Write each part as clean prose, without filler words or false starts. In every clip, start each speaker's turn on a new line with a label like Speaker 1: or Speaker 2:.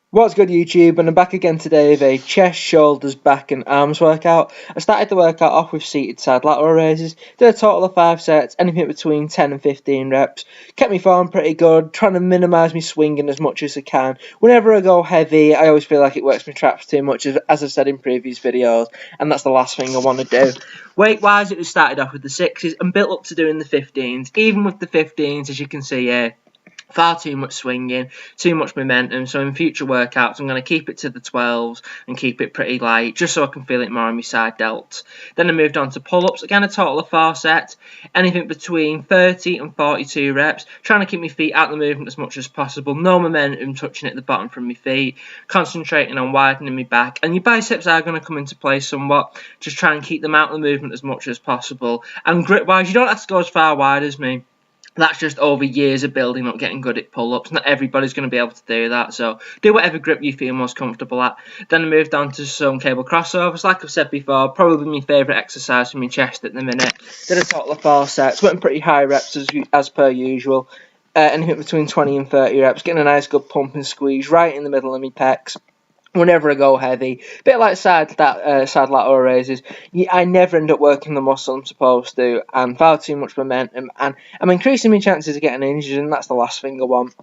Speaker 1: What's good, YouTube? And I'm back again today with a chest, shoulders, back and arms workout. I started the workout off with seated side lateral raises, did a total of 5 sets, anything between 10 and 15 reps. Kept me form pretty good, trying to minimise me swinging as much as I can. Whenever I go heavy, I always feel like it works my traps too much, as I've said in previous videos, and that's the last thing I want to do. Weight-wise, it was started off with the 6s and built up to doing the 15s. Even with the 15s, as you can see here, far too much swinging, too much momentum, so in future workouts I'm going to keep it to the 12s and keep it pretty light, just so I can feel it more on my side delts. Then I moved on to pull-ups, again a total of 4 sets, anything between 30 and 42 reps, trying to keep my feet out of the movement as much as possible, no momentum touching at the bottom from my feet, concentrating on widening my back, and your biceps are going to come into play somewhat, just try and keep them out of the movement as much as possible. And grip-wise, you don't have to go as far wide as me. That's just over years of building up, getting good at pull-ups. Not everybody's going to be able to do that, so do whatever grip you feel most comfortable at. Then I moved on to some cable crossovers. Like I've said before, probably my favourite exercise for my chest at the minute. Did a total of 4 sets, went pretty high reps as per usual. Anything between 20 and 30 reps, getting a nice good pump and squeeze right in the middle of my pecs. Whenever I go heavy, bit like side lateral raises, I never end up working the muscle I'm supposed to, and far too much momentum, and I'm increasing my chances of getting injured, and that's the last thing I want.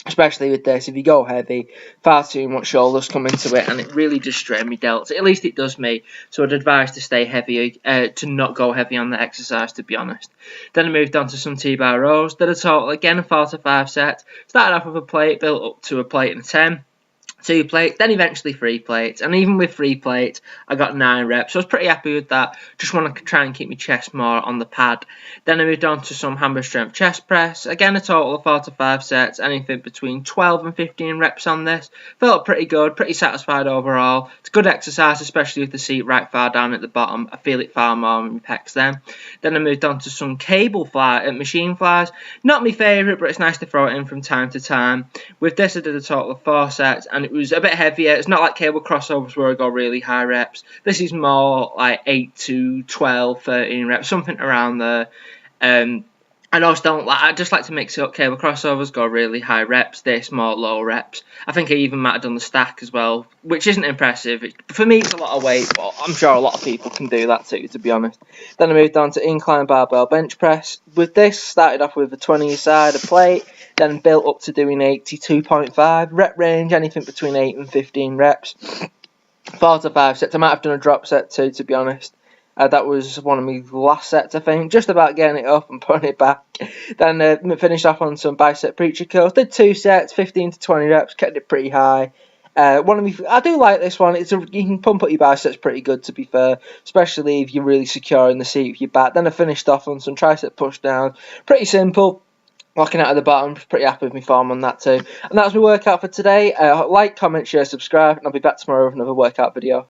Speaker 1: Especially with this, if you go heavy, far too much shoulders come into it, and it really just strains me delts. At least it does me. So I'd advise to stay heavy, to not go heavy on the exercise, to be honest. Then I moved on to some T-bar rows. Did a total again of 4 to 5 sets. Started off with a plate, built up to a plate and a 10. 2 plates, then eventually 3 plates, and even with 3 plates I got 9 reps, so I was pretty happy with that. Just want to try and keep my chest more on the pad. Then I moved on to some hammer strength chest press, again a total of 4 to 5 sets, anything between 12 and 15 reps on this. Felt pretty good, pretty satisfied overall. It's a good exercise, especially with the seat right far down at the bottom. I feel it far more in my pecs then. Then I moved on to some cable machine flies, not my favourite, but it's nice to throw it in from time to time. With this I did a total of 4 sets, and it was a bit heavier. It's not like cable crossovers where I go really high reps. This is more like 8 to 12, 13 reps, something around there. I just like to mix it up. Cable crossovers go really high reps, this more low reps. I think I even might have done the stack as well, which isn't impressive. For me it's a lot of weight, but I'm sure a lot of people can do that too, to be honest. Then I moved on to incline barbell bench press. With this, started off with a 20 side, a plate, then built up to doing 82.5 rep range, anything between 8 and 15 reps. 4 to 5 sets. I might have done a drop set too, to be honest. That was one of my last sets, I think. Just about getting it up and putting it back. Then finished off on some bicep preacher curls. Did 2 sets, 15 to 20 reps. Kept it pretty high. I do like this one. You can pump up your biceps pretty good, to be fair, especially if you're really secure in the seat with your back. Then I finished off on some tricep push down. Pretty simple. Locking out at the bottom, pretty happy with my form on that too. And that was my workout for today. Like, comment, share, subscribe, and I'll be back tomorrow with another workout video.